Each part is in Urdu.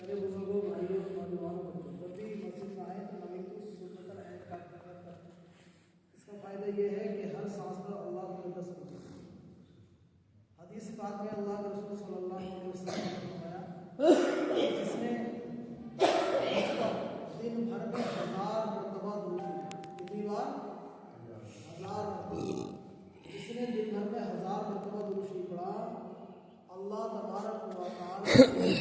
میرے بزرگوں بھائیوں نوجوانوں بچوں جب بھی مسجد میں آئے تو نبی کو سنت اعتکاف کریں. اس کا فائدہ یہ ہے کہ ہر سانس پر اللہ کو مدد کرتے ہیں. حدیث پاک میں اللہ کے رسول صلی اللہ علیہ وسلم نے فرمایا جس نے مجھ پر دن بھر میں 1000 مرتبہ درود پڑھا. کتنی بار؟ 1000 مرتبہ. جس نے دن بھر میں 1000 مرتبہ درود پڑھا اللہ تبارک و تعالی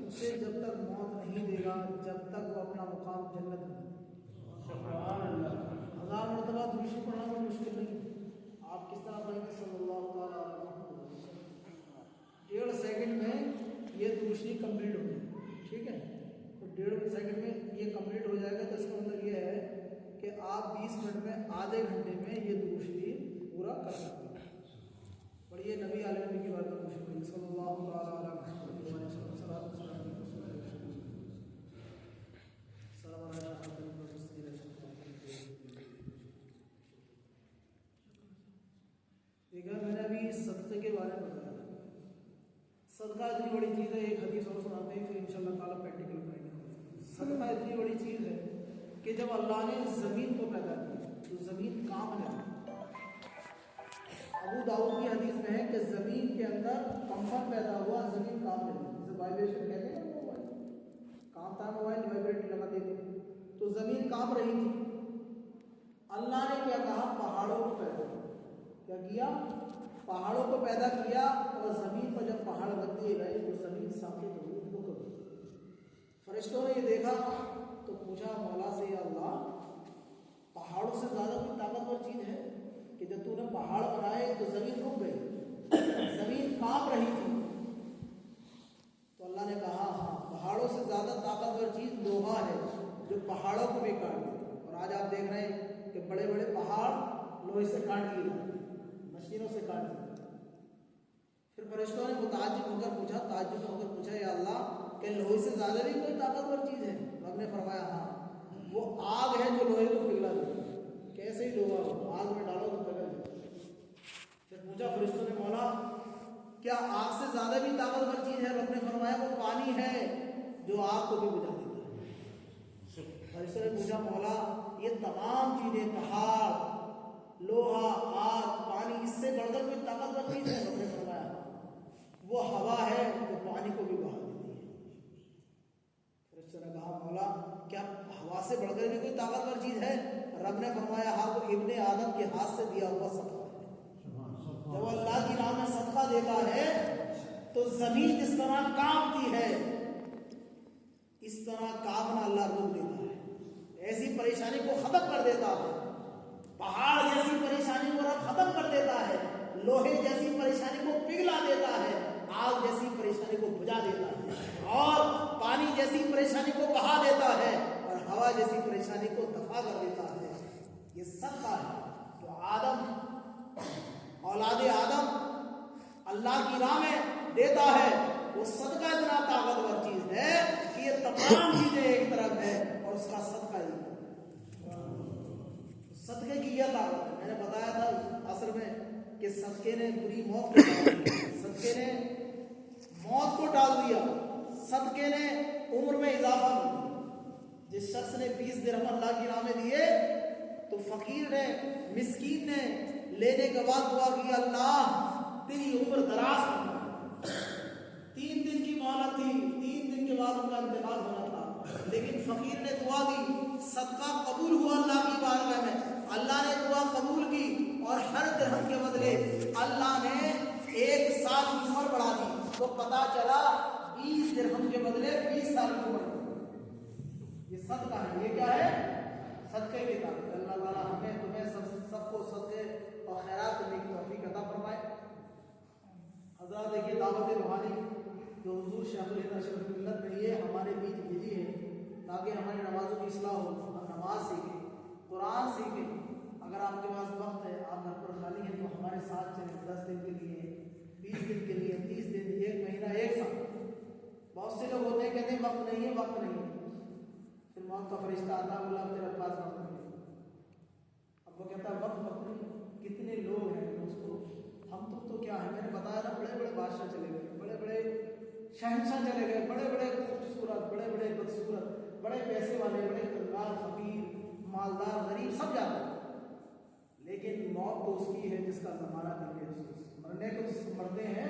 اسے جب تک موت نہیں دے گا جب تک وہ اپنا مقام جنت میں. سبحان اللہ. 1000 مرتبہ درود پڑھنا کوئی مشکل نہیں. آپ کس طرح پڑھیں گے صلی اللہ تعالیٰ علیہ وسلم. 1.5 سیکنڈ میں یہ درود کمپلیٹ ہو جائے. ٹھیک ہے, تو 1.5 سیکنڈ میں یہ کمپلیٹ ہو جائے گا. تو اس کا مطلب یہ ہے کہ آپ 20 منٹ میں آدھے گھنٹے میں یہ درود پورا کر سکتے ہیں. پڑھیے نبی علیہ نبی کی بات میں مشکل صلی اللہ تعالیٰ علیہ دیکھا. میں نے ابھی صدقے کے بارے میں بتایا. صدقہ اتنی بڑی چیز ہے. ایک حدیث اور سناتے ہیں پھر انشاءاللہ تعالیٰ پریکٹیکل کریں گے. صدقہ اتنی بڑی چیز ہے کہ جب اللہ نے زمین کو پیدا کیا تو زمین کام لگی. ابو داؤد کی حدیث میں ہے کہ زمین کے اندر کمپن پیدا ہوا, زمین کام لگی. جسے وائبریشن کہتے ہیں نا, موبائل کام تھا, موبائل وائبریٹ لگاتے تھے, تو زمین کام رہی تھی. اللہ نے کیا کہا, پہاڑوں کو پیدا کیا کیا, پہاڑوں کو پیدا کیا. اور زمین پر جب پہاڑ رکھ دیے گئے تو زمین ثابت ہو گئی, رک گئی. فرشتوں نے یہ دیکھا تو پوچھا مولا سے, یا اللہ پہاڑوں سے زیادہ کوئی طاقتور چیز ہے کہ جب تو نے پہاڑ بنائے تو زمین رک گئی, زمین کانپ رہی تھی. تو اللہ نے کہا ہاں, پہاڑوں سے زیادہ طاقتور چیز لوہا ہے جو پہاڑوں کو بھی کاٹ دیتا. اور آج آپ دیکھ رہے ہیں کہ بڑے بڑے پہاڑ لوہے سے کاٹ دیے, مشینوں سے کاٹ دیے. پھر فرشتوں نے متعجب ہو کر پوچھا, تعجب ہو کر پوچھا, یا اللہ کہ لوہے سے زیادہ بھی کوئی طاقتور چیز ہے؟ رب نے فرمایا ہاں, وہ آگ ہے جو لوہے کو پگھلا دیتی. کیسے ہی لوہا ہو, آگ میں ڈالو تو پگھل جائے. پھر پوچھا فرشتوں نے, مولا کیا آگ سے زیادہ بھی طاقتور چیز ہے؟ رب نے فرمایا وہ پانی ہے جو آگ کو بھی بجھا دیتا ہے. فرشتوں نے پوچھا, مولا یہ تمام چیزیں, پہاڑ, لوہا, آگ, پانی, اس سے بڑھ کر کوئی طاقتور چیز ہے؟ رب نے فرمایا وہ ہوا ہے جو پانی کو بھی بہا دیتی ہے. فرشتوں نے کہا, مولا کیا ہوا سے بڑھ کر بھی کوئی طاقتور چیز ہے؟ رب نے فرمایا ہاں, وہ ابن آدم کے ہاتھ سے دیا ہوا صدقہ ہے. جب اللہ کی راہ میں صدقہ دیتا ہے تو زمین جس طرح کانپتی ہے اس طرح کانپنا اللہ روک دیتا ہے. ایسی پریشانی کو ختم کر دیتا ہے. پہاڑ جیسی پریشانی کو رب ختم کر دیتا ہے. لوہے جیسی پریشانی کو پگھلا دیتا ہے. آگ جیسی پریشانی کو بجھا دیتا ہے. اور پانی جیسی پریشانی کو بہا دیتا ہے. اور ہوا جیسی پریشانی کو دفع کر دیتا ہے. یہ صدقہ ہے جو آدم, اولاد آدم اللہ کی راہ میں دیتا ہے. وہ صدقہ اتنا طاقتور چیز ہے کہ یہ تمام چیزیں ایک طرف ہے اور اس کا صدقہ ہی صدقے کی یہ طاقت ہے. میں نے بتایا تھا اصل میں کہ صدقے نے بری موت کو ٹال دیا, صدقے نے موت کو ٹال دیا, صدقے نے عمر میں اضافہ کر دیا. جس شخص نے 20 درہم اللہ کی راہ میں دیے تو فقیر نے, مسکین نے لینے کے بعد دعا کی, اللہ تیری عمر دراز کرنا. 3 دن کی مہلت تھی, 3 دن کے بعد ان کا انتقال ہونا تھا, لیکن فقیر نے دعا دی, صدقہ قبول ہوا اللہ کی بارگاہ میں. اللہ نے دعا قبول کی اور ہر درہم کے بدلے اللہ نے 1 سال کی عمر بڑھا دی. تو پتا چلا 20 درہم کے بدلے 20 سال کی عمر. یہ صدقہ ہے. یہ کیا ہے؟ صدقے کی طاقت. اللہ تعالیٰ ہمیں تمہیں سب کو صدقے اور خیرات کرنے کی توفیق عطا فرمائے. حضرات دیکھیے, دعوت روحانی جو حضور شیخ الہند اشرف ملت نے یہ ہمارے بیچ بھیجی ہے تاکہ ہماری نمازوں کی اصلاح ہو, ہم نماز سیکھیں, قرآن سیکھیں. اگر آپ کے پاس وقت ہے, آپ گھر پر خالی ہیں, تو ہمارے ساتھ چلیں. 10 دن کے لیے, 20 دن کے لیے, 30 دن, 1 مہینہ, 1 سال. بہت سے لوگ ہوتے ہیں کہتے ہیں وقت نہیں ہے, وقت نہیں ہے. پھر موت کا فرشتہ آتا ہے, بولا تیرے پاس وقت نہیں ہے. اب وہ کہتا ہے وقت نہیں. کتنے لوگ ہیں اس کو, ہم تو کیا ہے, میں نے بتایا نا, بڑے بڑے بادشاہ چلے گئے, بڑے بڑے شہنشاہ چلے گئے, بڑے بڑے خوبصورت, بڑے موت تو اس کی ہے جس کا زمانہ کر لے افسوس. مرنے کو جس مرتے ہیں،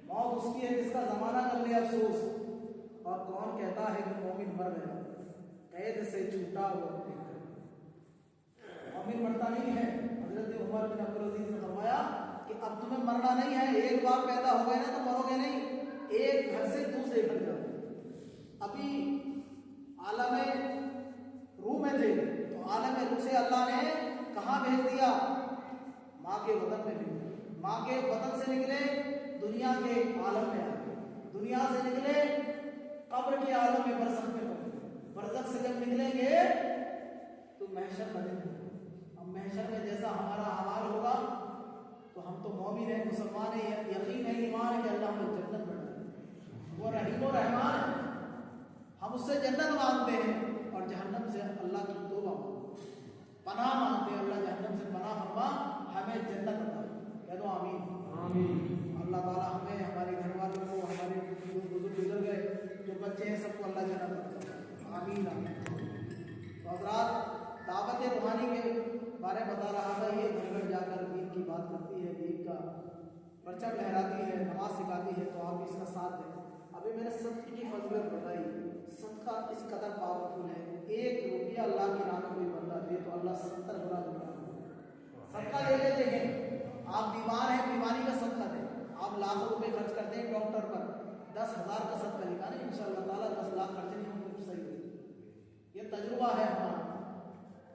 موت اس کی ہے جس کا زمانہ کر لے افسوس. اور کون کہتا ہے کہ مومن مر گیا، قید سے چھوٹا وہ اپنے گھر. مومن مرتا نہیں ہے. حضرت عمر بن عبدالعزیز نے فرمایا کہ اب تمہیں مرنا نہیں ہے، ایک بار پیدا ہو گئے نا تو مرو گے نہیں، ایک گھر سے دوسرے گھر جاؤ. ابھی عالم روح میں تھے تو عالم روح سے اللہ نے کہاں بھیج دیا؟ ماں کے وطن میں بھیج دیا. ماں کے وطن سے نکلے دنیا کے عالم میں آ گئے، دنیا سے نکلے قبر کے عالم میں برزخ میں پہنچے. برزخ سے جب نکلیں گے تو محشر بنے گے. اب محشر میں جیسا ہمارا حال ہوگا تو ہم تو مومن ہیں، مسلمان ہیں، یقین ہے، ایمان ہے کہ اللہ ہمیں جنت بنائے. وہ رحیم و رحمان ہے، ہم اس سے جنت مانگتے ہیں اور جہنم سے اللہ کی توبہ مانگتے ہیں، پناہ مانگتے ہیں. اللہ جہنم سے پناہ فرما، ہمیں جنت عطا فرما. کہہ دو آمین. آمین. اللہ تعالیٰ ہمیں، ہمارے گھر والوں کو، ہمارے بزرگ گزر گئے جو بچے ہیں سب کو اللہ جنت عطا فرما. آمین آمین. تو حضرات، دعوت روحانی کے بارے بتا رہا تھا. یہ گھر گھر جا کر دین کی بات کرتی ہے، دین کا پرچم لہراتی ہے، نماز سکھاتی ہے، تو آپ اس کا ساتھ دیں. ابھی میں نے صدقے کی فضیلت بتائی. صدقہ اس قدر پاورفل ہے، 1 روپیہ اللہ کی راہ میں کوئی بندہ دے تو اللہ 70 گنا دے. صدقہ لے لیتے ہیں. آپ بیمار ہیں، بیماری کا صدقہ دیں. آپ لاکھوں روپے خرچ کرتے ہیں ڈاکٹر پر، 10,000 کا صدقہ لکھا نہیں، ان شاء اللہ تعالیٰ 10 لاکھ خرچ نہیں ہوں گے. صحیح ہے، یہ تجربہ ہے ہمارا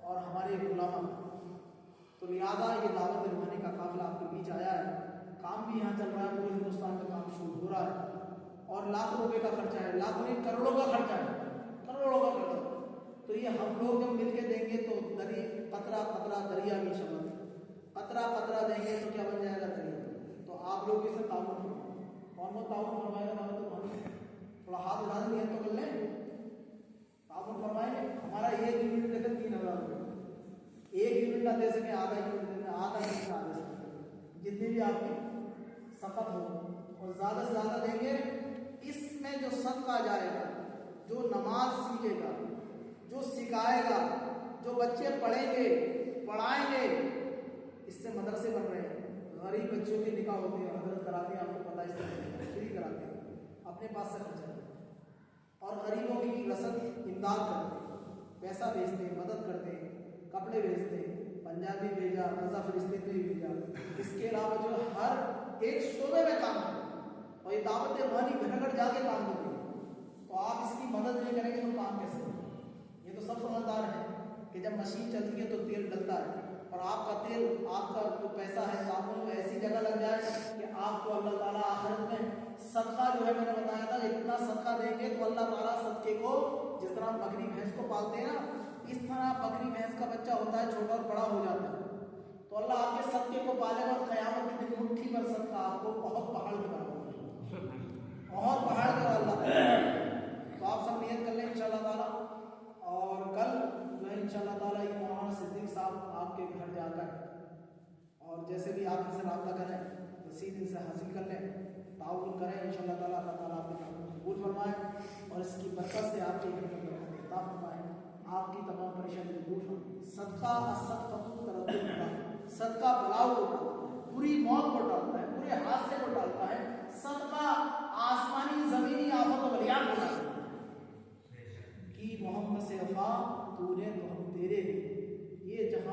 اور ہمارے علماء. تو لہٰذا یہ دعوت روحانی کا قافلہ آپ کے بیچ آیا ہے. کام بھی یہاں چل رہا ہے، پورے ہندوستان میں کام شروع ہو رہا ہے اور لاکھوں روپے کا خرچہ ہے، لاکھوں نہیں کروڑوں کا خرچہ ہے، کروڑوں کا خرچہ. تو یہ ہم لوگ جب مل کے دیں گے تو قطرہ قطرہ دریا کی شبہ، قطرہ قطرہ دیں گے تو کیا بن جائے گا؟ دریا. تو آپ لوگ اس سے تعاون فرمائیں. کون وہ تعاون فرمائے گا؟ تھوڑا ہاتھ اٹھا دیں تو کر لیں. تعاون فرمائیں گے. ہمارا ایک یونٹ دے کر 3,000 روپئے. ایک یونٹ نہ دے سکے، آدھا یونٹ دے، آدھا یونٹ نہ دے سکے، جتنی بھی آپ کی سخت ہو. اور زیادہ سے زیادہ دیں گے. اس میں جو صدقہ جائے گا، جو نماز سیکھے گا، جو سکھائے گا، جو بچے پڑھیں گے، پڑھائیں گے، اس سے مدرسے بن رہے ہیں. غریب بچوں کے نکاح ہوتے ہیں، حضرت کراتے ہیں، آپ کو پتہ، اس طرح فری کراتے ہیں، اپنے پاس سے خرچہ کرتے ہیں. اور غریبوں کی رسد امداد کرتے ہیں، پیسہ بھیجتے ہیں، مدد کرتے ہیں، کپڑے بھیجتے ہیں. پنجابی بھیجا، غزہ فلسطین میں بھی بھیجا. اس کے علاوہ جو ہر ایک شعبے میں کام کرتے ہیں اور یہ دعوت روحانی گھر گھر جا کے کام کرتے ہیں. تو آپ اس کی مدد نہیں کریں گے تو کام کیسے ہوگا؟ یہ تو سب سمجھدار ہیں کہ جب مشین چلتی ہے تو تیل ڈلتا ہے، اور آپ کا تیل، آپ کا جو پیسہ ہے صابن ایسی جگہ لگ جائے کہ آپ کو اللہ تعالیٰ آخرت میں صدقہ جو ہے، میں نے بتایا تھا اتنا صدقہ دیں گے تو اللہ تعالیٰ صدقے کو، جس طرح بکری بھینس کو پالتے ہیں نا، اس طرح بکری بھینس کا بچہ ہوتا ہے، چھوٹا اور بڑا ہو جاتا ہے، تو اللہ آپ کے صدقے کو پالے اور قیامت کے دن مٹھی پر صدقہ آپ کو بہت پہاڑ کے برابر، بہت پہاڑ کے اللہ تعالیٰ. تو آپ سب نیت کر لیں انشاءاللہ تعالیٰ. اور کل جو ہے انشاءاللہ تعالیٰ یہ مولانا صدیق صاحب آپ کے گھر جا کر، اور جیسے بھی آپ ان سے رابطہ کریں، رسید ان سے حاصل کر لیں، تعاون کریں انشاءاللہ تعالیٰ. اللہ تعالیٰ آپ کے کام کو قبول فرمائے اور اس کی برکت سے آپ کے گھر میں برکت عطا فرمائے، آپ کی تمام پریشانی دور فرمائے. صدقہ صدقہ بلاؤ کو ٹالتا ہے، بری موت کو ٹالتا ہے، برے حادثے کو ٹالتا ہے. صدقہ آسمانی زمینی آفت و بلیات کو ٹالتا ہے. کہ محمد سے وفا تو نے تو ہم تیرے ہیں، یہ جہاں